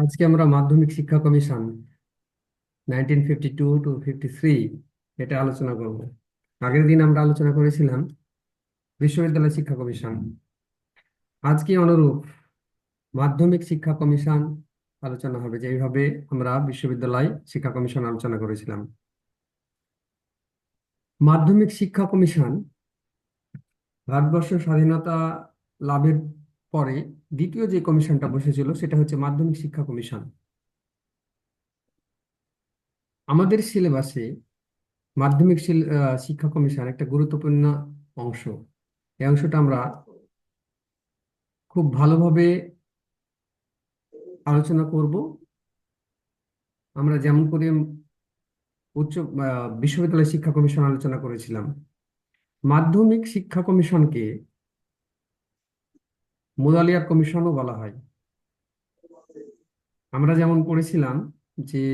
আজকে আমরা মাধ্যমিক শিক্ষা কমিশন 1952 to 1953 এটা আলোচনা করব। আগের দিন আমরা আলোচনা করেছিলাম বিশ্ববিদ্যালয় শিক্ষা কমিশন। আজকে অনুরূপ মাধ্যমিক শিক্ষা কমিশন আলোচনা হবে, যেভাবে আমরা বিশ্ববিদ্যালয় শিক্ষা কমিশন আলোচনা করেছিলাম। মাধ্যমিক শিক্ষা কমিশন ভারতবর্ষ স্বাধীনতা লাভের পরে দ্বিতীয় যে কমিশনটা বসেছিল সেটা হচ্ছে মাধ্যমিক শিক্ষা কমিশন। আমাদের সিলেবাসে মাধ্যমিক শিক্ষা কমিশন একটা গুরুত্বপূর্ণ অংশ। এই অংশটা আমরা খুব ভালোভাবে আলোচনা করব। আমরা যেমন করে উচ্চ বিশ্ববিদ্যালয় শিক্ষা কমিশন আলোচনা করেছিলাম, মাধ্যমিক শিক্ষা কমিশনকে মুদালিয়ার কমিশনও বলা হয়। আমরা যেমন পড়েছিলাম যে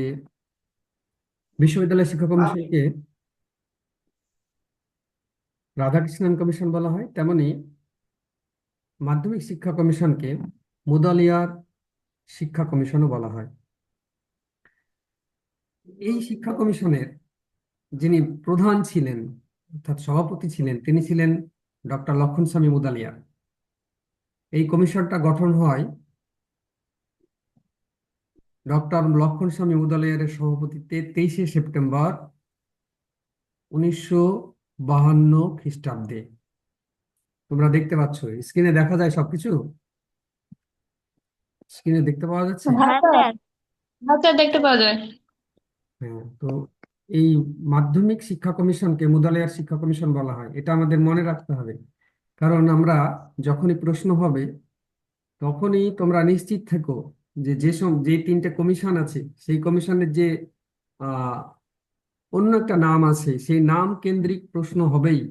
বিশ্ববিদ্যালয় শিক্ষা কমিশনকে রাধাকৃষ্ণন কমিশন বলা হয়, তেমনি মাধ্যমিক শিক্ষা কমিশনকে মুদালিয়ার শিক্ষা কমিশনও বলা হয়। এই শিক্ষা কমিশনের যিনি প্রধান ছিলেন অর্থাৎ সভাপতি ছিলেন, তিনি ছিলেন ডক্টর লক্ষণস্বামী মুদালিয়ার। এই কমিশনটা গঠন হয় ডক্টর লক্ষণস্বামী মুদালিয়ারের সভাপতিত্বে 23শে সেপ্টেম্বর 1952 খ্রিস্টাব্দে। তোমরা দেখতে পাচ্ছ, স্ক্রিনে দেখা যায় সবকিছু, স্ক্রিনে দেখতে পাওয়া যাচ্ছে। হ্যাঁ স্যার। হ্যাঁ স্যার, দেখতে পাওয়া যায়। হ্যাঁ, তো এই মাধ্যমিক শিক্ষা কমিশনকে মুদালিয়ার শিক্ষা কমিশন বলা হয়, এটা আমাদের মনে রাখতে হবে। কারণ আমরা যখনই প্রশ্ন হবে তখনই তোমরা নিশ্চিত থেকো যে যে তিনটে কমিশন আছে সেই কমিশনের যে আহ অন্য একটা নাম আছে, সেই নাম কেন্দ্রিক প্রশ্ন হবেই।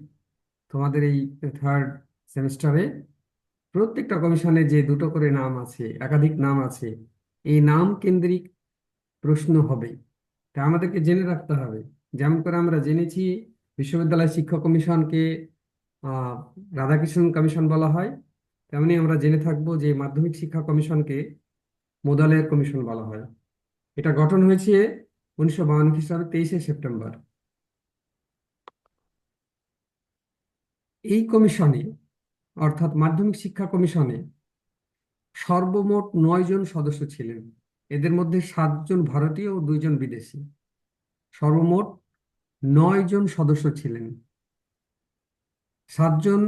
তোমাদের এই থার্ড সেমিস্টারে প্রত্যেকটা কমিশনে যে দুটো করে নাম আছে, একাধিক নাম আছে, এই নাম কেন্দ্রিক প্রশ্ন হবে। তা আমাদেরকে জেনে রাখতে হবে। যেমন করে আমরা জেনেছি বিশ্ববিদ্যালয় শিক্ষা কমিশনকে আহ রাধাকৃষ্ণন কমিশন বলা হয়, তেমনি আমরা জেনে থাকবো যে মাধ্যমিক শিক্ষা কমিশনকে মোদালের কমিশন বলা হয়। এটা গঠন হয়েছে 1952 খ্রিস্টাব্দে 23শে সেপ্টেম্বর। এই কমিশনে অর্থাৎ মাধ্যমিক শিক্ষা কমিশনে সর্বমোট 9 জন সদস্য ছিলেন। এদের মধ্যে 7 জন ভারতীয় ও 2 জন বিদেশি। সর্বমোট 9 জন সদস্য ছিলেন, 7 জন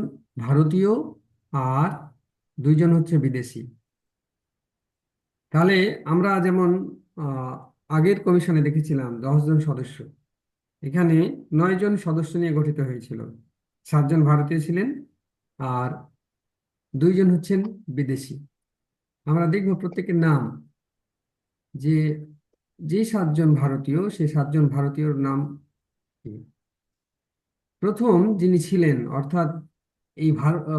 ভারতীয় আর 2 জন হচ্ছে বিদেশি। তাহলে আমরা যেমন আহ, আগের কমিশনে দেখেছিলাম 10 জন সদস্য, এখানে 9 জন সদস্য নিয়ে গঠিত হয়েছিল। 7 জন ভারতীয় ছিলেন আর 2 জন হচ্ছেন বিদেশি। আমরা দেখব প্রত্যেকের নাম, যে যে 7 জন ভারতীয় সেই 7 জন ভারতীয়র নাম কি। প্রথম যিনি ছিলেন অর্থাৎ এই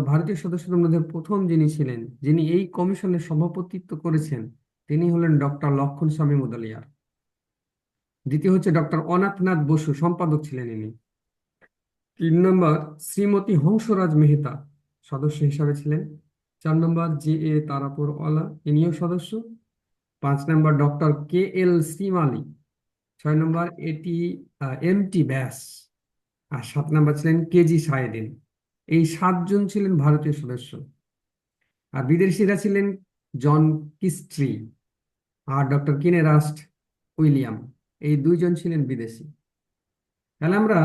ভারতীয় সদস্যদের মধ্যে প্রথম যিনি ছিলেন, যিনি এই কমিশনের সভাপতিত্ব করেছেন, তিনি হলেন ডক্টর লক্ষণস্বামী মুদালিয়ার। দ্বিতীয় হচ্ছে ডক্টর অনাথনাথ বসু, সম্পাদক ছিলেন ইনি। 3 নম্বর শ্রীমতী হংসরাজ মেহতা, সদস্য হিসাবে ছিলেন। 4 নম্বর তারাপুরওয়ালা, ইনিও সদস্য। 5 নম্বর ডক্টর KL শ্রীমালি। 6 নম্বর MT ব্যাস। আর 7 নম্বর ছিলেন KG সায়েদিন। এই 7 জন ছিলেন ভারতীয় সদস্য। আর বিদেশিরা ছিলেন জন কিস্ট্রি আর ডক্টর কিনেরাস্ট উইলিয়াম, এই 2 জন ছিলেন বিদেশি। তাহলে আমরা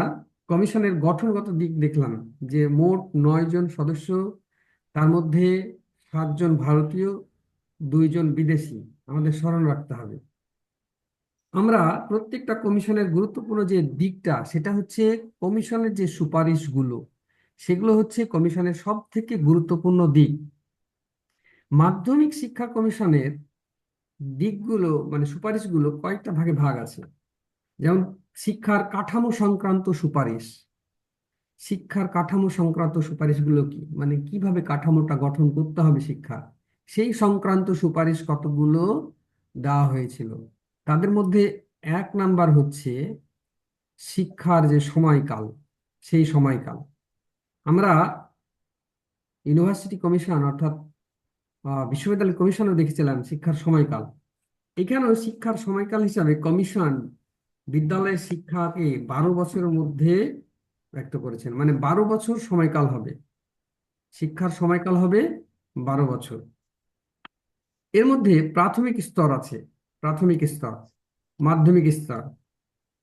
কমিশনের গঠনগত দিক দেখলাম, যে মোট 9 জন সদস্য, তার মধ্যে 7 জন ভারতীয়, 2 জন বিদেশি, আমাদের স্মরণ রাখতে হবে। আমরা প্রত্যেকটা কমিশনের গুরুত্বপূর্ণ যে দিকটা সেটা হচ্ছে কমিশনের যে সুপারিশগুলো, সেগুলো হচ্ছে কমিশনের সব থেকে গুরুত্বপূর্ণ দিক। মাধ্যমিক শিক্ষা কমিশনের দিকগুলো মানে সুপারিশগুলো কয়েকটা ভাগে ভাগ আছে। যেমন শিক্ষার কাঠামো সংক্রান্ত সুপারিশ। শিক্ষার কাঠামো সংক্রান্ত সুপারিশগুলো কি, মানে কিভাবে কাঠামোটা গঠন করতে হবে শিক্ষা, সেই সংক্রান্ত সুপারিশ কতগুলো দেওয়া হয়েছিল। তাদের মধ্যে 1 নাম্বার হচ্ছে শিক্ষার যে সময়কাল, সেই সময়কাল। আমরা ইউনিভার্সিটি কমিশন অর্থাৎ বিশ্ববিদ্যালয় কমিশনও দেখেছিলাম শিক্ষার সময়কাল। এখানেও শিক্ষার সময়কাল হিসাবে কমিশন বিদ্যালয়ের শিক্ষাকে 12 বছরের মধ্যে ব্যক্ত করেছেন, মানে 12 বছর সময়কাল হবে, শিক্ষার সময়কাল হবে 12 বছর। এর মধ্যে প্রাথমিক স্তর আছে, প্রাথমিক স্তর, মাধ্যমিক স্তর।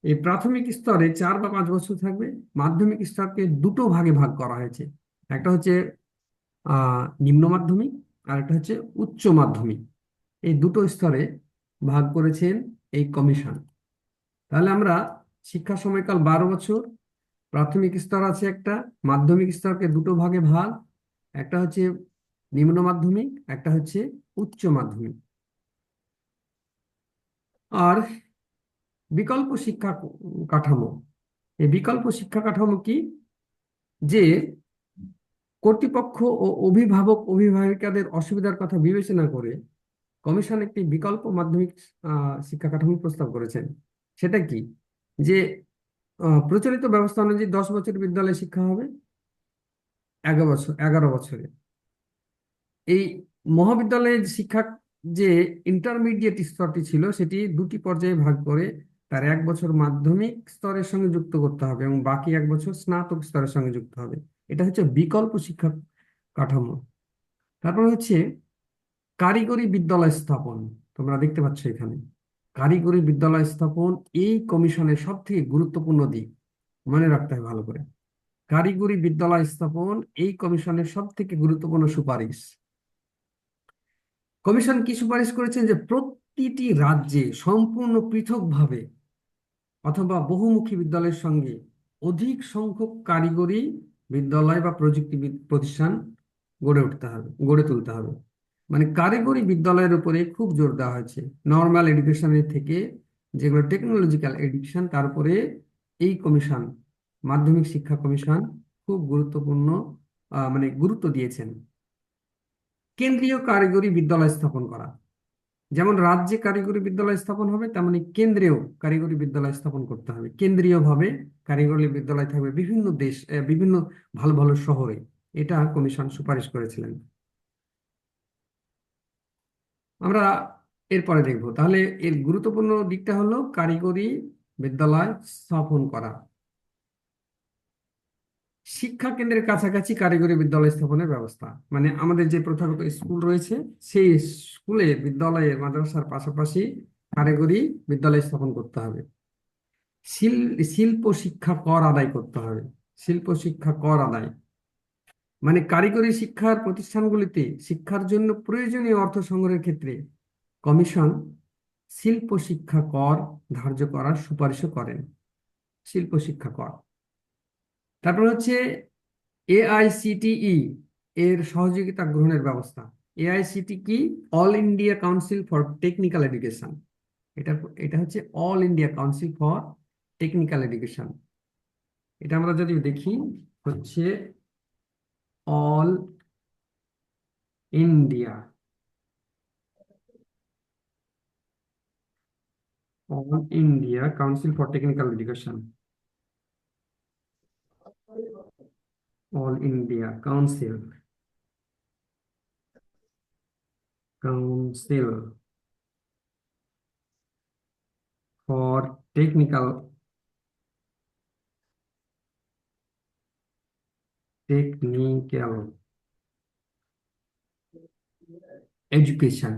এই প্রাথমিক স্তরে 4 বা 5 বছর থাকবে। মাধ্যমিক স্তরকে দুটো ভাগে ভাগ করা হয়েছে, একটা হচ্ছে নিম্ন মাধ্যমিক, আর একটা হচ্ছে উচ্চ মাধ্যমিক। এই দুটো স্তরে ভাগ করেছেন এই কমিশন। তাহলে আমরা শিক্ষা সময়কাল 12 বছর, প্রাথমিক স্তর আছে একটা, মাধ্যমিক স্তরকে দুটো ভাগে ভাগ, একটা হচ্ছে নিম্ন মাধ্যমিক, একটা হচ্ছে উচ্চ মাধ্যমিক। আর বিকল্প শিক্ষা কাঠামো, এই বিকল্প শিক্ষা কাঠামো কি, যে কর্তৃপক্ষ ও অভিভাবক অভিভাবিকাদের অসুবিধার কথা বিবেচনা করে কমিশন একটি বিকল্প মাধ্যমিক শিক্ষা কাঠামো প্রস্তাব করেছেন। সেটা কি, যে প্রচলিত ব্যবস্থা অনুযায়ী 10 বছর বিদ্যালয় শিক্ষা হবে 11 বছরে। এই মহাবিদ্যালয়ের শিক্ষা, যে ইন্টারমিডিয়েট স্তরটি ছিল, সেটি দুটি পর্যায়ে ভাগ করে তার 1 বছর মাধ্যমিক স্তরের সঙ্গে যুক্ত করতে হবে এবং বাকি 1 বছর স্নাতক স্তরের সঙ্গে যুক্ত হবে। এটা হচ্ছে বিকল্প শিক্ষা কাঠামো। তারপর হচ্ছে কারিগরি বিদ্যালয় স্থাপন। তোমরা দেখতে পাচ্ছ এখানে কারিগরি বিদ্যালয় স্থাপন এই কমিশনের সব থেকে গুরুত্বপূর্ণ দিক, মনে রাখতে হবে ভালো করে। কারিগরি বিদ্যালয় স্থাপন এই কমিশনের সব থেকে গুরুত্বপূর্ণ সুপারিশ। কমিশন কি সুপারিশ করেছেন, যে প্রতিটি রাজ্যে সম্পূর্ণ পৃথকভাবে অথবা বহুমুখী বিদ্যালয়ের সঙ্গে অধিক সংখ্যক কারিগরি বিদ্যালয় বা প্রযুক্তি প্রতিষ্ঠান গড়ে তুলতে হবে। মানে কারিগরি বিদ্যালয়ের উপরে খুব জোর দেওয়া হয়েছে, নর্মাল এডুকেশনের থেকে যেগুলো টেকনোলজিক্যাল এডুকেশন, তারপরে এই কমিশন, মাধ্যমিক শিক্ষা কমিশন খুব গুরুত্বপূর্ণ মানে গুরুত্ব দিয়েছেন। কেন্দ্রীয় কারিগরি বিদ্যালয় স্থাপন করা, যেমন রাজ্যে কারিগরি বিদ্যালয় স্থাপন হবে, তেমনি কেন্দ্রেও কারিগরি বিদ্যালয় স্থাপন করতে হবে। কেন্দ্রীয় ভাবে কারিগরি বিদ্যালয় থাকবে বিভিন্ন বিভিন্ন ভালো ভালো শহরে। এটা কমিশন সুপারিশ করেছিলেন। আমরা এরপরে দেখব। তাহলে এর গুরুত্বপূর্ণ দিকটা হলো কারিগরি বিদ্যালয় স্থাপন করা, শিক্ষা কেন্দ্রের কাছাকাছি কারিগরি বিদ্যালয় স্থাপনের ব্যবস্থা। মানে আমাদের যে প্রথাগত স্কুল রয়েছে, সেই স্কুলে বিদ্যালয়ের মাদ্রাসার পাশাপাশি কারিগরি বিদ্যালয় স্থাপন করতে হবে। শিল্প শিক্ষা কর আদায় করতে হবে। শিল্প শিক্ষা কর আদায় মানে কারিগরি শিক্ষার প্রতিষ্ঠানগুলিতে শিক্ষার জন্য প্রয়োজনীয় অর্থ সংগ্রহের ক্ষেত্রে কমিশন শিল্প শিক্ষা কর ধার্য করার সুপারিশও করেন। শিল্প শিক্ষা কর। তারপর হচ্ছে এআইসিটিই এর সহযোগিতা গ্রহণের ব্যবস্থা। এআইসিটি কি, all India council for technical education. এটা এটা হচ্ছে all India council for technical education. এটা আমরা যদি দেখি, হচ্ছে all India, all India council for technical education, all India council for technical technical education.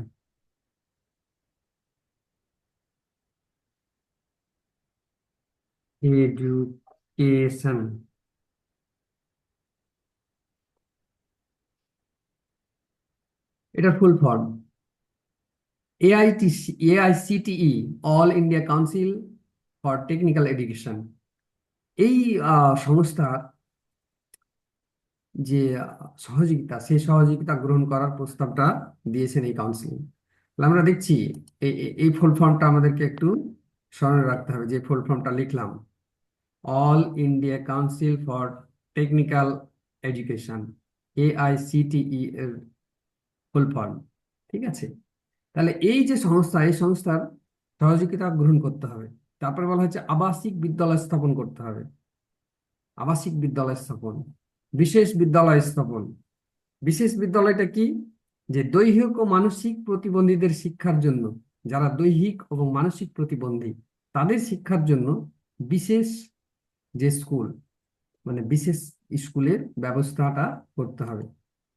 Education, এটা full form AICTE, all India council for technical education. এই সংস্থার যে সহযোগিতা, সেই সহযোগিতা গ্রহণ করার প্রস্তাবটা দিয়েছেন এই কাউন্সিল। আমরা দেখছি এই ফুল ফর্মটা আমাদেরকে একটু স্মরণে রাখতে হবে, যে ফুল ফর্মটা লিখলাম, all India council for technical education, AICTE এর ফুল ফর্ম। ঠিক আছে, তাহলে এই যে সংস্থা, এই সংস্থার সহযোগিতা গ্রহণ করতে হবে। তারপরে বলা হচ্ছে আবাসিক বিদ্যালয় স্থাপন করতে হবে। আবাসিক বিদ্যালয় স্থাপন, বিশেষ বিদ্যালয় স্থাপন। বিশেষ বিদ্যালয়টা কি, যে দৈহিক ও মানসিক প্রতিবন্ধীদের শিক্ষার জন্য যারা দৈহিক এবং মানসিক প্রতিবন্ধী তাদের শিক্ষার জন্য বিশেষ যে স্কুল, মানে বিশেষ স্কুলের ব্যবস্থাটা করতে হবে।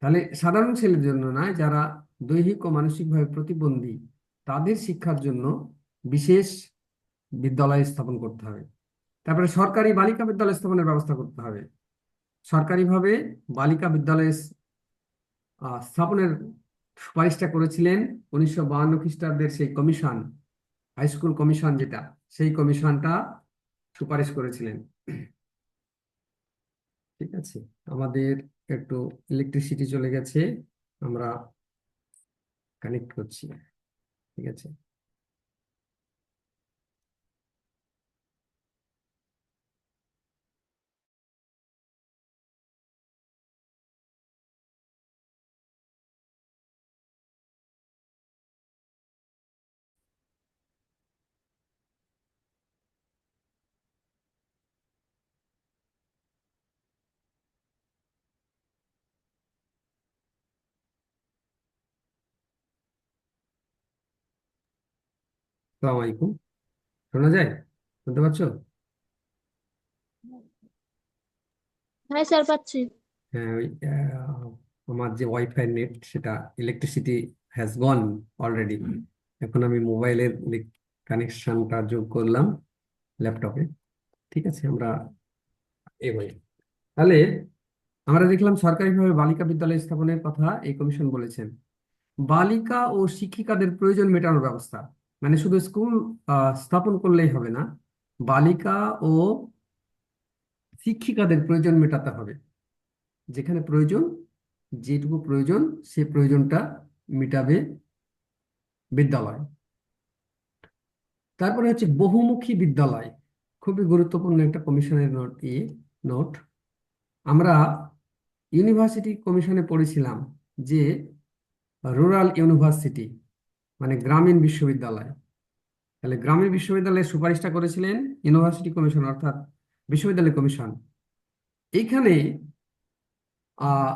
তাহলে সাধারণ ছেলের জন্য নয়, যারা দৈহিক ও মানসিকভাবে প্রতিবন্ধী তাদের শিক্ষার জন্য বিশেষ বিদ্যালয় স্থাপন করতে হবে। তারপরে সরকারি বালিকা বিদ্যালয় স্থাপনের ব্যবস্থা করতে হবে। সরকারিভাবে বালিকা বিদ্যালয় স্থাপনের সুপারিশটা করেছিলেন 1952 খ্রিস্টাব্দের সেই কমিশন, হাই স্কুল কমিশন যেটা, সেই কমিশনটা সুপারিশ করেছিলেন। ঠিক আছে, আমাদের একটু ইলেকট্রিসিটি চলে গেছে, আমরা কানেক্ট করছি। ঠিক আছে, আসসালামু আলাইকুম। শোনা যায়? শুনতে পাচ্ছ? হ্যাঁ স্যার, পাচ্ছি। হ্যাঁ, ওই আমার যে ওয়াইফাই নেট, সেটা ইলেকট্রিসিটি হ্যাজ গন অলরেডি। এখন আমি মোবাইলের কানেকশনটা যোগ করলাম ল্যাপটপে। ঠিক আছে, আমরা এগোই। তাহলে আমরা দেখলাম সরকারিভাবে বালিকা বিদ্যালয় স্থাপনের কথা এই কমিশন বলেছেন। বালিকা ও শিক্ষিকাদের প্রয়োজন মেটানোর ব্যবস্থা, মানে শুধু স্কুল স্থাপন করলেই হবে না, বালিকা ও শিক্ষিকাদের প্রয়োজন মেটাতে হবে। যেখানে প্রয়োজন, যেটুকু প্রয়োজন সে প্রয়োজনটা মেটাবে বিদ্যালয়। তারপরে হচ্ছে বহুমুখী বিদ্যালয়, খুবই গুরুত্বপূর্ণ একটা কমিশনের নোট। আমরা ইউনিভার্সিটি কমিশনে পড়েছিলাম যে রুরাল ইউনিভার্সিটি মানে গ্রামীণ বিশ্ববিদ্যালয়। তাহলে গ্রামীণ বিশ্ববিদ্যালয়ের সুপারিশটা করেছিলেন ইউনিভার্সিটি কমিশন, অর্থাৎ বিশ্ববিদ্যালয় কমিশন। এইখানে আহ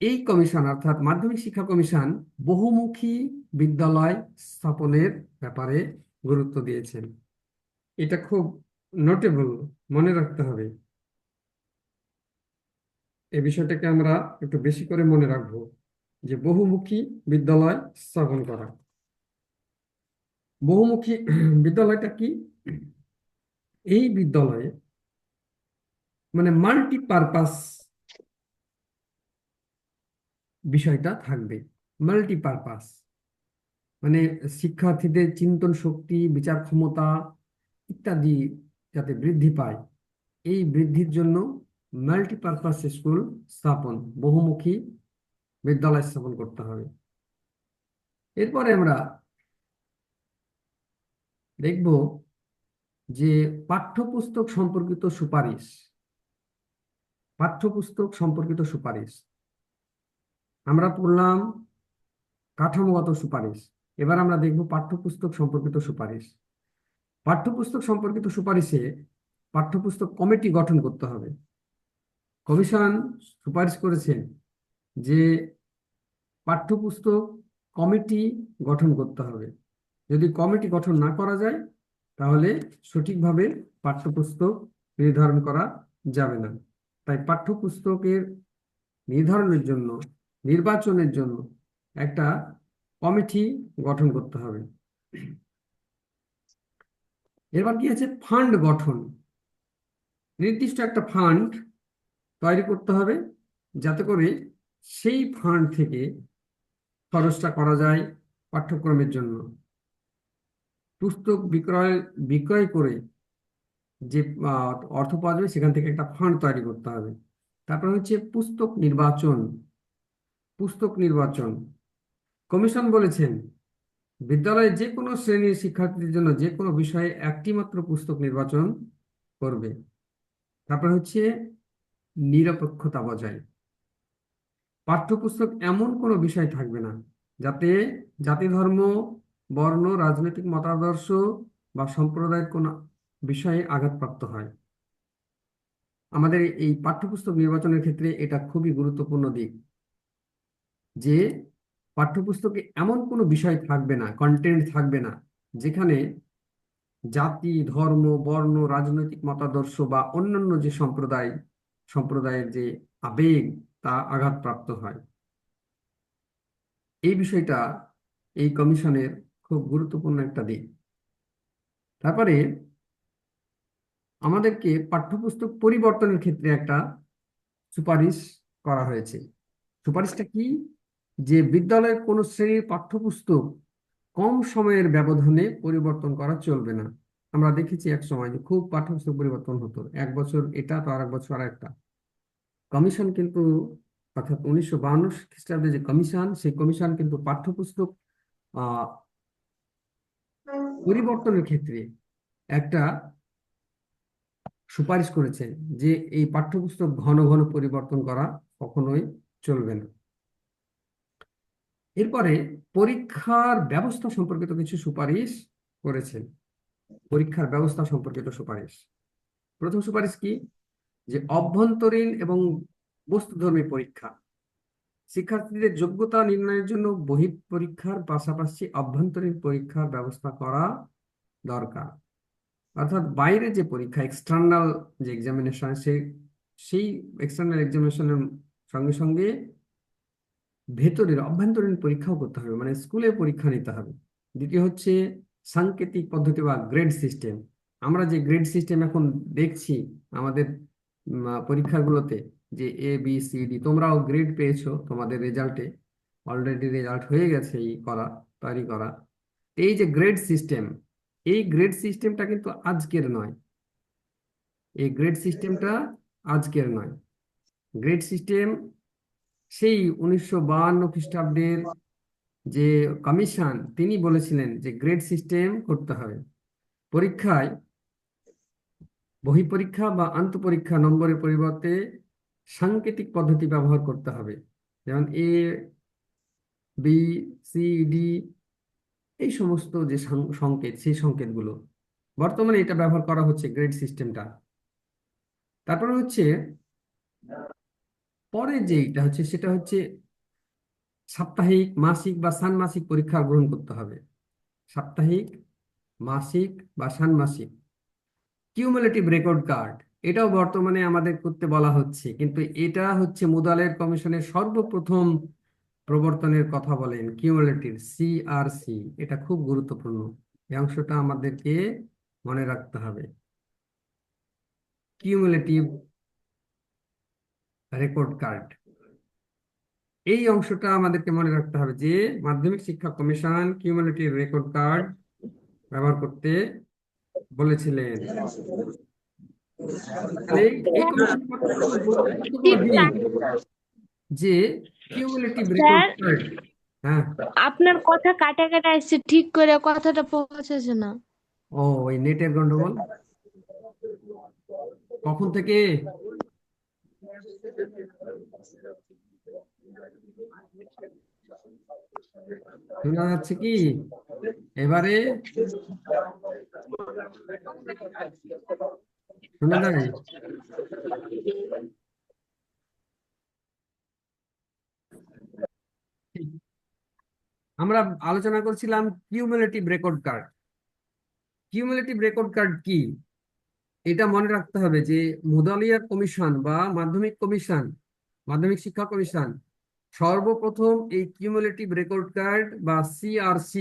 এই কমিশন অর্থাৎ মাধ্যমিক শিক্ষা কমিশন বহুমুখী বিদ্যালয় স্থাপনের ব্যাপারে গুরুত্ব দিয়েছেন। এটা খুব নোটেবল, মনে রাখতে হবে। এই বিষয়টাকে আমরা একটু বেশি করে মনে রাখবো, যে বহুমুখী বিদ্যালয় স্থাপন করা। বহুমুখী বিদ্যালয়টা কি? এই বিদ্যালয়ে মানে মাল্টিপারপাস বিষয়টা থাকবে। মাল্টিপারপাস মানে শিক্ষার্থীদের চিন্তন শক্তি, বিচার ক্ষমতা ইত্যাদি যাতে বৃদ্ধি পায়, এই বৃদ্ধির জন্য মাল্টিপারপাস স্কুল স্থাপন, বহুমুখী বিদ্যালয় স্থাপন করতে হবে। এরপরে আমরা দেখব যে পাঠ্যপুস্তক সম্পর্কিত সুপারিশ। পাঠ্যপুস্তক সম্পর্কিত সুপারিশ আমরা পড়লাম, কাঠামোগত সুপারিশ। এবার আমরা দেখব পাঠ্যপুস্তক সম্পর্কিত সুপারিশ। পাঠ্যপুস্তক সম্পর্কিত সুপারিশে পাঠ্যপুস্তক কমিটি গঠন করতে হবে। কমিশন সুপারিশ করেছেন যে পাঠ্যপুস্তক কমিটি গঠন করতে হবে। যদি কমিটি গঠন না করা যায়, তাহলে সঠিকভাবে পাঠ্যপুস্তক নির্ধারণ করা যাবে না। তাই পাঠ্যপুস্তকের নির্ধারণের জন্য, নির্বাচনের জন্য একটা কমিটি গঠন করতে হবে। এবার কি আছে, ফান্ড গঠন। নির্দিষ্ট একটা ফান্ড তৈরি করতে হবে, যাতে করে সেই ফান্ড থেকে খরচটা করা যায় পাঠ্যক্রমের জন্য। পুস্তক বিক্রয় বিক্রয় করে যে অর্থ পাওয়া যাবে, সেখান থেকে একটা ফান্ড তৈরি করতে হবে। তারপর হচ্ছে পুস্তক নির্বাচন। পুস্তক নির্বাচন কমিশন বলেছেন বিদ্যালয়ে যে কোনো শ্রেণীর শিক্ষার্থীদের জন্য যে কোনো বিষয়ে একটি মাত্র পুস্তক নির্বাচন করবে। তারপর হচ্ছে নিরপেক্ষতা বজায়। পাঠ্যপুস্তক এমন কোনো বিষয় থাকবে না যাতে জাতি, ধর্ম, বর্ণ, রাজনৈতিক মতাদর্শ বা সম্প্রদায়ের কোনো বিষয়ে আঘাতপ্রাপ্ত হয়। আমাদের এই পাঠ্যপুস্তক নির্বাচনের ক্ষেত্রে এটা খুবই গুরুত্বপূর্ণ দিক, যে পাঠ্যপুস্তকে এমন কোনো বিষয় থাকবে না, কন্টেন্ট থাকবে না যেখানে জাতি, ধর্ম, বর্ণ, রাজনৈতিক মতাদর্শ বা অন্যান্য যে সম্প্রদায়ের যে আবেগ তা আঘাতপ্রাপ্ত হয়। এই বিষয়টা এই কমিশনের খুব গুরুত্বপূর্ণ একটা দিক। তারপরে আমাদেরকে পাঠ্যপুস্তক পরিবর্তনের ক্ষেত্রে একটা সুপারিশ করা হয়েছে। সুপারিশটা কি? যে বিদ্যালয়ের কোনো শ্রেণীর পাঠ্যপুস্তক কম সময়ের ব্যবধানে পরিবর্তন করা চলবে না। আমরা দেখেছি এক সময় যে খুব পাঠ্যপুস্তক পরিবর্তন হতো, এক বছর এটা তো আরেক বছর আরেকটা। কমিশন কিন্তু, অর্থাৎ 1952 খ্রিস্টাব্দে যে কমিশন, সেই কমিশন কিন্তু পাঠ্যপুস্তক আহ পরিবর্তনের ক্ষেত্রে একটা সুপারিশ করেছেন যে এই পাঠ্যপুস্তক ঘন ঘন পরিবর্তন করা কখনোই চলবে না। এরপরে পরীক্ষার ব্যবস্থা সম্পর্কিত কিছু সুপারিশ করেছেন। পরীক্ষার ব্যবস্থা সম্পর্কিত সুপারিশ, প্রথম সুপারিশ কি? যে অভ্যন্তরীণ এবং বস্তুধর্মী পরীক্ষা, শিক্ষার্থীদের যোগ্যতা নির্ণয়ের জন্য বহিঃ পরীক্ষার পাশাপাশি অভ্যন্তরীণ পরীক্ষার ব্যবস্থা করা দরকার। অর্থাৎ বাইরে যে পরীক্ষা, এক্সটার্নাল যে এক্সামিনেশন, সেই এক্সটার্নাল এক্সামিনেশনের সঙ্গে সঙ্গে ভেতরের অভ্যন্তরীণ পরীক্ষাও করতে হবে, মানে স্কুলে পরীক্ষা নিতে হবে। দ্বিতীয় হচ্ছে সাংকেতিক পদ্ধতি বা গ্রেড সিস্টেম। আমরা যে গ্রেড সিস্টেম এখন দেখছি আমাদের পরীক্ষাগুলোতে, যে ABCD, তোমরাও গ্রেড পেয়েছো তোমাদের রেজাল্টে, অলরেডি রেজাল্ট হয়ে গেছে তৈরি করা। এই যে গ্রেড সিস্টেম, এই গ্রেড সিস্টেমটা কিন্তু আজকের নয়। এই গ্রেড সিস্টেমটা আজকের নয়। গ্রেড সিস্টেম সেই 1952 খ্রিস্টাব্দের যে কমিশন, তিনি বলেছিলেন যে গ্রেড সিস্টেম করতে হবে। পরীক্ষায় বহিঃপরীক্ষা বা আন্তঃপরীক্ষা নম্বরের পরিবর্তে সাংকেতিক পদ্ধতি ব্যবহার করতে হবে, যেমন ABCD, এই সমস্ত যে সংকেত, সেই সংকেতগুলো বর্তমানে এটা ব্যবহার করা হচ্ছে গ্রেড সিস্টেমটা। তারপরে হচ্ছে পরে যেটা হচ্ছে সেটা হচ্ছে সাপ্তাহিক, মাসিক বা ষান্মাসিক পরীক্ষা গ্রহণ করতে হবে। সাপ্তাহিক, মাসিক বা ষান্মাসিক। কিউমুলেটিভ রেকর্ড কার্ড, এটাও বর্তমানে আমাদের করতে বলা হচ্ছে, কিন্তু এটা হচ্ছে মুদালের কমিশনের সর্বপ্রথম প্রবর্তনের কথা বলেন কিউমুলেটিভ CRC। এটা খুব গুরুত্বপূর্ণ, এই অংশটা আমাদেরকে মনে রাখতে হবে। কিউমুলেটিভ রেকর্ড কার্ড, এই অংশটা আমাদেরকে মনে রাখতে হবে যে মাধ্যমিক শিক্ষা কমিশন কিউমুলেটিভ রেকর্ড কার্ড ব্যবহার করতে বলেছিলেন। তাহলে এই কমিশনের মধ্যে একটা গুরুত্বপূর্ণ দিক যে কিউমুলেটিভ রেকর্ড স্যার, কার্ড। হ্যাঁ। আপনার কথা কাটা কাটা আসছে, ঠিক করে কথাটা পৌঁছেছে না। ও, ওই নেটের গন্ডগোল। কখন থেকে? শোনা যাচ্ছে কি এবারে? শোনা যায়? আমরা আলোচনা করছিলাম cumulative record card. Cumulative record card কি, এটা মনে রাখতে হবে যে মুদালিয়ার কমিশন বা মাধ্যমিক শিক্ষা কমিশন সর্বপ্রথম এই কিউমুলেটিভ রেকর্ড কার্ড বা CRC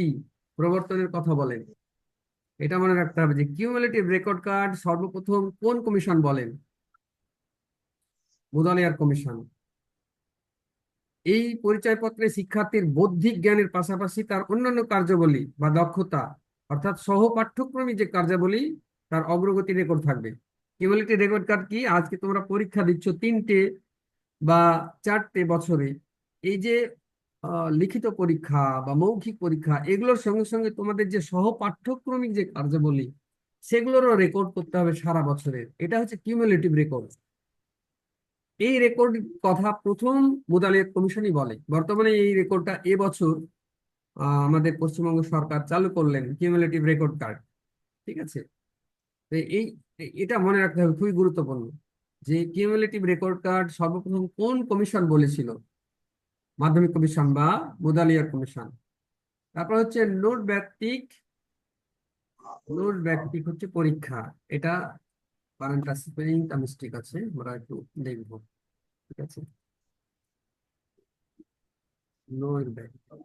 প্রবর্তনের কথা বলেন। এটা মনে রাখতে হবে যে কিউমুলেটিভ রেকর্ড কার্ড সর্বপ্রথম কোন কমিশন বলেন? মুদালিয়ার কমিশন। এই পরিচয়পত্রে শিক্ষার্থীর বৌদ্ধিক জ্ঞানের পাশাপাশি তার অন্যান্য কার্যাবলী বা দক্ষতা, অর্থাৎ সহ পাঠ্যক্রমিক যে কার্যাবলী, তার অগ্রগতি রেকর্ড থাকবে। কিউমুলেটিভ রেকর্ড কার্ড কি? আজকে তোমরা পরীক্ষা দিচ্ছ 3টে বা 4টে বছরে, এই যে লিখিত পরীক্ষা বা মৌখিক পরীক্ষা, এগুলোর সঙ্গে সঙ্গে তোমাদের যে সহ পাঠ্যক্রমিক যে কার্যাবলী, সেগুলোরও রেকর্ড করতে হবে সারা বছরের। এটা হচ্ছে কিউমুলেটিভ রেকর্ড। এই রেকর্ড কথা প্রথম মুদালিয়াত কমিশনই বলে। বর্তমানে এই রেকর্ডটা এবছর আমাদের পশ্চিমবঙ্গ সরকার চালু করলেন, কিউমুলেটিভ রেকর্ড কার্ড। ঠিক আছে? তো এটা মনে রাখতে হবে, খুবই গুরুত্বপূর্ণ যে কিউমুলেটিভ রেকর্ড কার্ড সর্বপ্রথম কোন কমিশন বলেছিল। মাধ্যমিক কমিশন বা মুদালিয়ার কমিশন। তারপর হচ্ছে নোট ব্যক্তিক হচ্ছে পরীক্ষা। এটা বানানটা স্পেলিংটা মিস্টেক আছে, আমরা একটু দেখবো। ঠিক আছে, নোট ব্যক্তিক।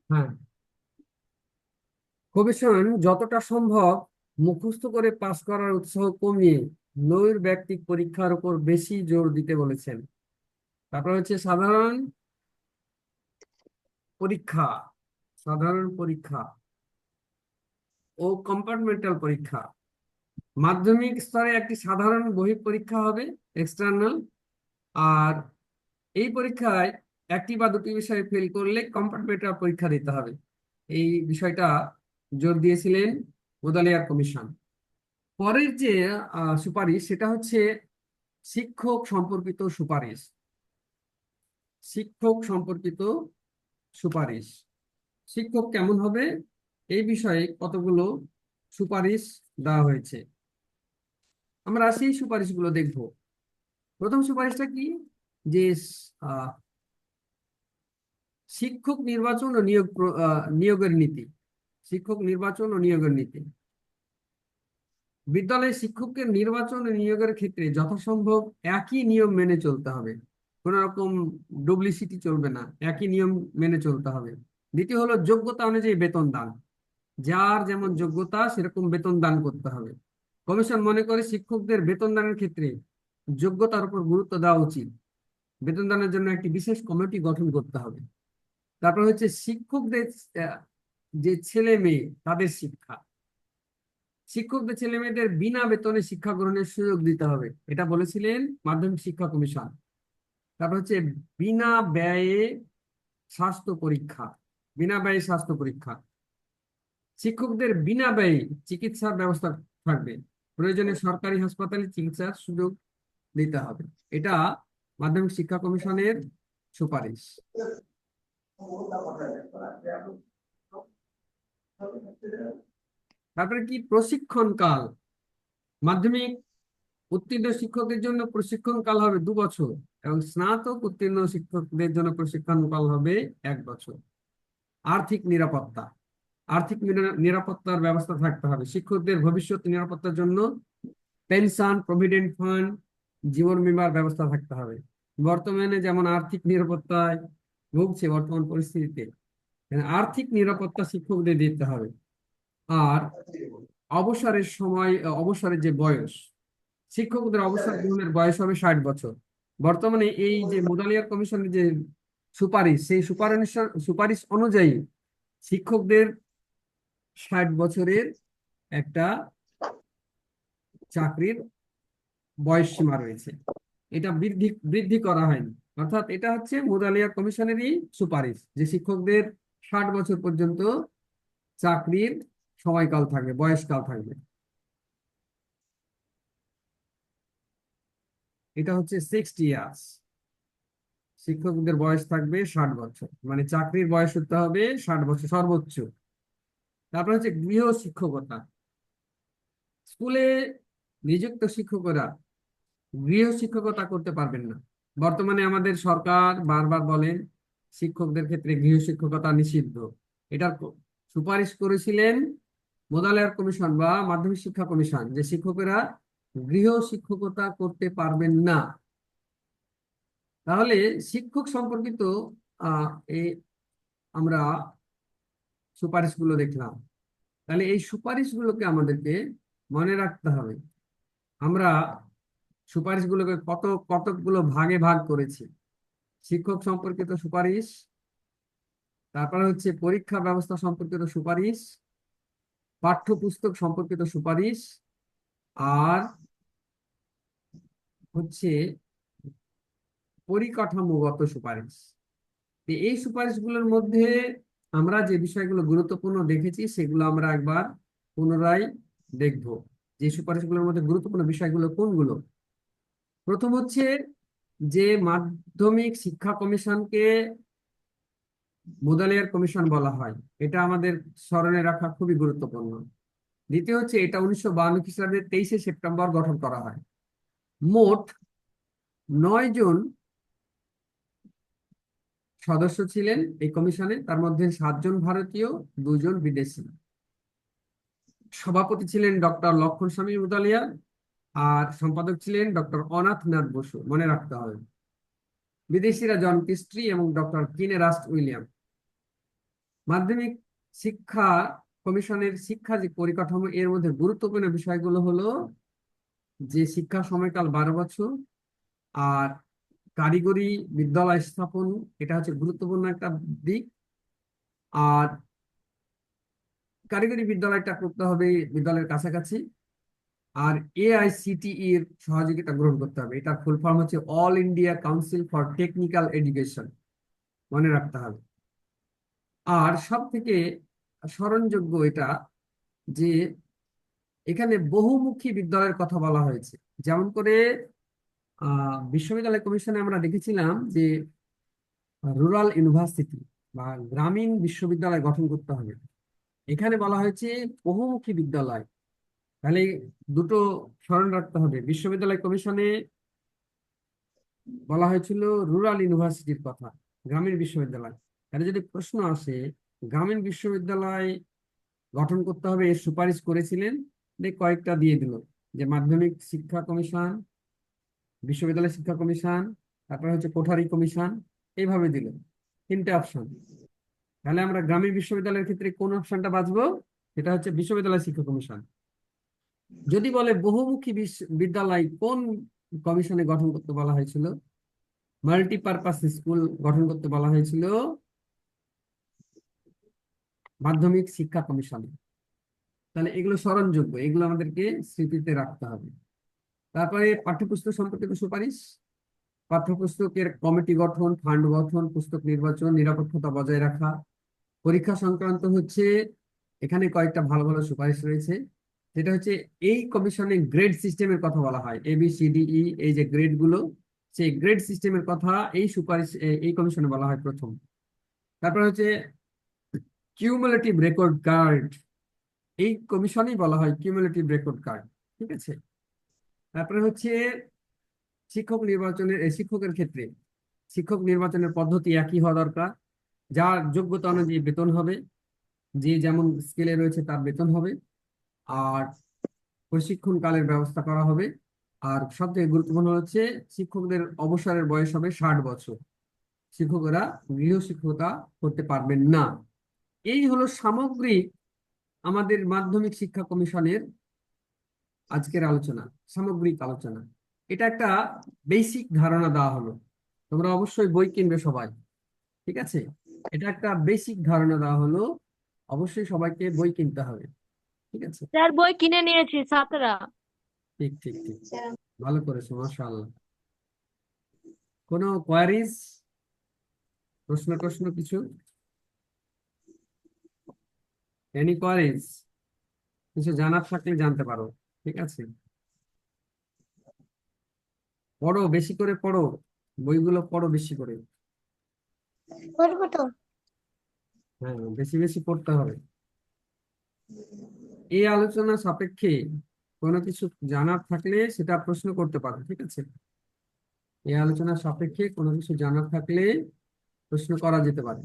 হ্যাঁ, কমিশন যতটা সম্ভব মুখস্থ করে পাস করার উৎসাহ কমিয়ে নৈর্ব্যক্তিক পরীক্ষার উপর বেশি জোর দিতে বলেছেন। তারপর হচ্ছে পরীক্ষা সাধারণ পরীক্ষা ও কম্পার্টমেন্টাল পরীক্ষা। মাধ্যমিক স্তরে একটি সাধারণ বহি পরীক্ষা হবে, এক্সটার্নাল। আর এই পরীক্ষায় একটি বা দুটি বিষয়ে ফেল করলে কম্পার্টমেন্টাল পরীক্ষা দিতে হবে। এই বিষয়টা জোর দিয়েছিলেন মুদালিয়ার কমিশন। পরের যে সুপারিশ, সেটা হচ্ছে শিক্ষক সম্পর্কিত সুপারিশ। শিক্ষক সম্পর্কিত সুপারিশ, শিক্ষক কেমন হবে এই বিষয়ে কতগুলো সুপারিশ দেওয়া হয়েছে। আমরা সেই সুপারিশগুলো দেখব। প্রথম সুপারিশটা কি, যে আহ, শিক্ষক নির্বাচন ও নিয়োগের নীতি। শিক্ষক নির্বাচন ও নিয়োগের নীতি। বিদ্যালয়ে শিক্ষকের নির্বাচন ও নিয়োগের ক্ষেত্রে যথাসম্ভব একই নিয়ম মেনে চলতে হবে। কোন রকম ডুপ্লিসিটি চলবে না, একই নিয়ম মেনে চলতে হবে। দ্বিতীয় হলো যোগ্যতা অনুযায়ী বেতন দান। যার যেমন যোগ্যতা সেরকম বেতন দান করতে হবে। কমিশন মনে করে শিক্ষকদের বেতন দানের ক্ষেত্রে যোগ্যতার উপর গুরুত্ব দেওয়া উচিত। বেতন দানের জন্য একটি বিশেষ কমিটি গঠন করতে হবে। তারপর হচ্ছে শিক্ষকদের আহ, যে ছেলে মেয়ে তাদের শিক্ষা। শিক্ষকদের ছেলে মেয়েদের বিনা বেতনে শিক্ষা গ্রহণের সুযোগ দিতে হবে, এটা বলেছিলেন মাধ্যমিক শিক্ষা কমিশন। তারপর হচ্ছে বিনা ব্যয়ে স্বাস্থ্য পরীক্ষা। বিনা ব্যয়ে স্বাস্থ্য পরীক্ষা। শিক্ষকদের বিনা ব্যয়ে চিকিৎসার ব্যবস্থা থাকবে, প্রয়োজনে সরকারি হাসপাতালে চিকিৎসার সুযোগ দিতে হবে। এটা মাধ্যমিক শিক্ষা কমিশনের সুপারিশ। তারপরে কি, প্রশিক্ষণ কাল। মাধ্যমিক উত্তীর্ণ শিক্ষকদের জন্য প্রশিক্ষণ কাল হবে 2 বছর, এবং স্নাতক উত্তীর্ণ শিক্ষকদের জন্য প্রশিক্ষণ কাল হবে 1 বছর। আর্থিক নিরাপত্তা। আর্থিক নিরাপত্তার ব্যবস্থা থাকতে হবে। শিক্ষকদের ভবিষ্যৎ নিরাপত্তার জন্য পেনশন, প্রভিডেন্ট ফান্ড, জীবন বীমার ব্যবস্থা থাকতে হবে। বর্তমানে যেমন আর্থিক নিরাপত্তায় ভুগছে বর্তমান পরিস্থিতিতে, আর্থিক নিরাপত্তা শিক্ষকদের দিতে হবে। আর অবসরের সময়, অবসরের যে বয়স, শিক্ষকদের অবসর গ্রহণের বয়স হবে 60 বছর। বর্তমানে এই যে মুদালিয়ার কমিশনের যে সুপারিশ, সেই সুপারিশ অনুযায়ী শিক্ষকদের 60 বছরের একটা চাকরির বয়স সীমা রয়েছে। এটা বৃদ্ধি বৃদ্ধি করা হয়নি। অর্থাৎ এটা হচ্ছে মুদালিয়া কমিশনেরই সুপারিশ যে শিক্ষকদের 60 বছর পর্যন্ত চাকরির সময়কাল থাকবে, বয়সকাল থাকবে। এটা হচ্ছে 60 ইয়ার্স। শিক্ষকদের বয়স থাকবে 60 বছর, মানে চাকরির বয়স হতে হবে 60 বছর সর্বোচ্চ। তারপর হচ্ছে গৃহ শিক্ষকতা। স্কুলে নিযুক্ত শিক্ষকরা গৃহ শিক্ষকতা করতে পারবেন না। বর্তমানে আমাদের সরকার বারবার বলেন শিক্ষকদের ক্ষেত্রে গৃহ শিক্ষকতা নিষিদ্ধ। এটার সুপারিশ করেছিলেন মোদালের কমিশন বা মাধ্যমিক শিক্ষা কমিশন, যে শিক্ষকেরা গৃহ শিক্ষকতা করতে পারবেন না। তাহলে শিক্ষক সম্পর্কিত আহ এই আমরা সুপারিশগুলো দেখলাম। তাহলে এই সুপারিশগুলোকে আমাদেরকে মনে রাখতে হবে। আমরা সুপারিশগুলোকে কতকগুলো ভাগে ভাগ করেছি। শিক্ষক সম্পর্কিত সুপারিশ, তারপরে হচ্ছে পরীক্ষা ব্যবস্থা সম্পর্কিত সুপারিশ, পাঠ্যপুস্তক সম্পর্কিত সুপারিশ, আর হচ্ছে পরিকাঠামোগত সুপারিশ। তো এই সুপারিশগুলোর মধ্যে আমরা যে বিষয়গুলো গুরুত্বপূর্ণ দেখেছি সেগুলো আমরা একবার পুনরায় দেখব। যে সুপারিশগুলোর মধ্যে গুরুত্বপূর্ণ বিষয়গুলো কোনগুলো। প্রথম হচ্ছে যে মাধ্যমিক শিক্ষা কমিশনকে মুদালিয়ার কমিশন বলা হয়, এটা আমাদের স্মরণে রাখা খুবই গুরুত্বপূর্ণ। দ্বিতীয় হচ্ছে এটা 1952 খ্রিস্টাব্দের 23শে সেপ্টেম্বর গঠন করা হয়। মোট 9 জন সদস্য ছিলেন এই কমিশনে, তার মধ্যে 7 জন ভারতীয়, 2 জন বিদেশি। সভাপতি ছিলেন ডক্টর লক্ষণ স্বামী মুদালিয়া, আর সম্পাদক ছিলেন ডক্টর অনাথনাথ বসু, মনে রাখতে হবে। বিদেশিরা জন কিস্ট্রি এবং ডক্টর কিনেরাস্ট উইলিয়াম। মাধ্যমিক শিক্ষা কমিশনের শিক্ষা যে পরিকাঠামো, এর মধ্যে গুরুত্বপূর্ণ বিষয়গুলো হলো যে শিক্ষা সময়কাল 12 বছর, আর কারিগরি বিদ্যালয় স্থাপন, এটা হচ্ছে গুরুত্বপূর্ণ একটা দিক। আর কারিগরি বিদ্যালয়টা করতে হবে বিদ্যালয়ের কাছাকাছি, আর এআইসিটিই এর সহযোগিতা গ্রহণ করতে হবে। এটার ফুল ফর্ম হচ্ছে all India council for technical education, মনে রাখতে হবে। আর সব থেকে স্মরণযোগ্য এটা যে এখানে বহুমুখী বিদ্যালয়ের কথা বলা হয়েছে। যেমন করে বিশ্ববিদ্যালয় কমিশনে আমরা দেখেছিলাম যে রুরাল ইউনিভার্সিটি বা গ্রামীণ বিশ্ববিদ্যালয় গঠন করতে হবে। এখানে বলা হয়েছে বহুমুখী বিদ্যালয়। তাহলে দুটো স্মরণ রাখতে হবে, বিশ্ববিদ্যালয় কমিশনে বলা হয়েছিল রুরাল ইউনিভার্সিটির কথা, গ্রামীণ বিশ্ববিদ্যালয়। তাহলে যদি প্রশ্ন আসে গ্রামীণ বিশ্ববিদ্যালয় গঠন করতে হবে, এর সুপারিশ করেছিলেন, কয়েকটা দিয়ে দিল, যে মাধ্যমিক শিক্ষা কমিশন, বিশ্ববিদ্যালয় শিক্ষা কমিশন, তারপরে হচ্ছে কোঠারি কমিশন, এইভাবে দিল 3টে অপশন। তাহলে আমরা গ্রামীণ বিশ্ববিদ্যালয়ের ক্ষেত্রে কোন অপশনটা বাঁচবো? সেটা হচ্ছে বিশ্ববিদ্যালয় শিক্ষা কমিশন। যদি বলে বহুমুখী বিদ্যালয় কোন কমিশনে গঠন করতে বলা হয়েছিল, মাল্টিপারপাস স্কুল গঠন করতে বলা হয়েছিল মাধ্যমিক শিক্ষা কমিশনে। তাহলে এগুলো স্মরণযোগ্য, এগুলো আমাদেরকে স্মৃতিতে রাখতে হবে। তারপরে পাঠ্যপুস্তক সম্পর্কিত সুপারিশ, পাঠ্যপুস্তকের কমিটি গঠন, ফান্ড গঠন, পুস্তক নির্বাচন, নিরপেক্ষতা বজায় রাখা। পরীক্ষা সংক্রান্ত হচ্ছে এখানে কয়েকটা ভালো ভালো সুপারিশ রয়েছে। যেটা হচ্ছে এই কমিশনে গ্রেড সিস্টেমের কথা বলা হয়, ABCDE, এই যে গ্রেড গুলো, সেই গ্রেড সিস্টেমের কথা এই সুপারিশ এই কমিশনে বলা হয় প্রথম। তারপর হচ্ছে কিউমুলেটিভ রেকর্ড কার্ড, এই কমিশনেই বলা হয় কিউমুলেটিভ রেকর্ড কার্ড। ঠিক আছে। তারপরে হচ্ছে শিক্ষকের ক্ষেত্রে শিক্ষক নির্বাচনের পদ্ধতি একই হওয়া দরকার। যার যোগ্যতা অনুযায়ী বেতন হবে, যে যেমন স্কেলে রয়েছে তার বেতন হবে। আর প্রশিক্ষণ কালের ব্যবস্থা করা হবে। আর সবথেকে গুরুত্বপূর্ণ হচ্ছে শিক্ষকদের অবসরের বয়স হবে 60 বছর। শিক্ষকেরা গৃহ শিক্ষকতা করতে পারবেন না। এই হলো সামগ্রিক আমাদের মাধ্যমিক শিক্ষা কমিশনের আজকের আলোচনা, সামগ্রিক আলোচনা। এটা একটা বেসিক ধারণা দেওয়া হলো। তোমরা অবশ্যই বই কিনবে সবাই, ঠিক আছে? এটা একটা বেসিক ধারণা দেওয়া হলো, অবশ্যই সবাইকে বই কিনতে হবে। ঠিক আছে। স্যার বই কিনে নিয়েছি ছাত্ররা। ঠিক ঠিক ঠিক, ভালো করেছো, মাশাআল্লাহ। কোনো কোয়ারিজ, প্রশ্ন কিছু, এনি কোয়ারিজ, কিছু জানার থাকলে জানতে পারো। ঠিক আছে, পড়ো, বেশি করে পড়ো, বইগুলো পড়ো বেশি করে। করবো তো। হ্যাঁ, বেশি বেশি পড়তে হবে। এই আলোচনা সাপেক্ষে কোনো কিছু জানার থাকলে সেটা প্রশ্ন করতে পারো। ঠিক আছে, এই আলোচনা সাপেক্ষে কোনো কিছু জানার থাকলে প্রশ্ন করা যেতে পারে।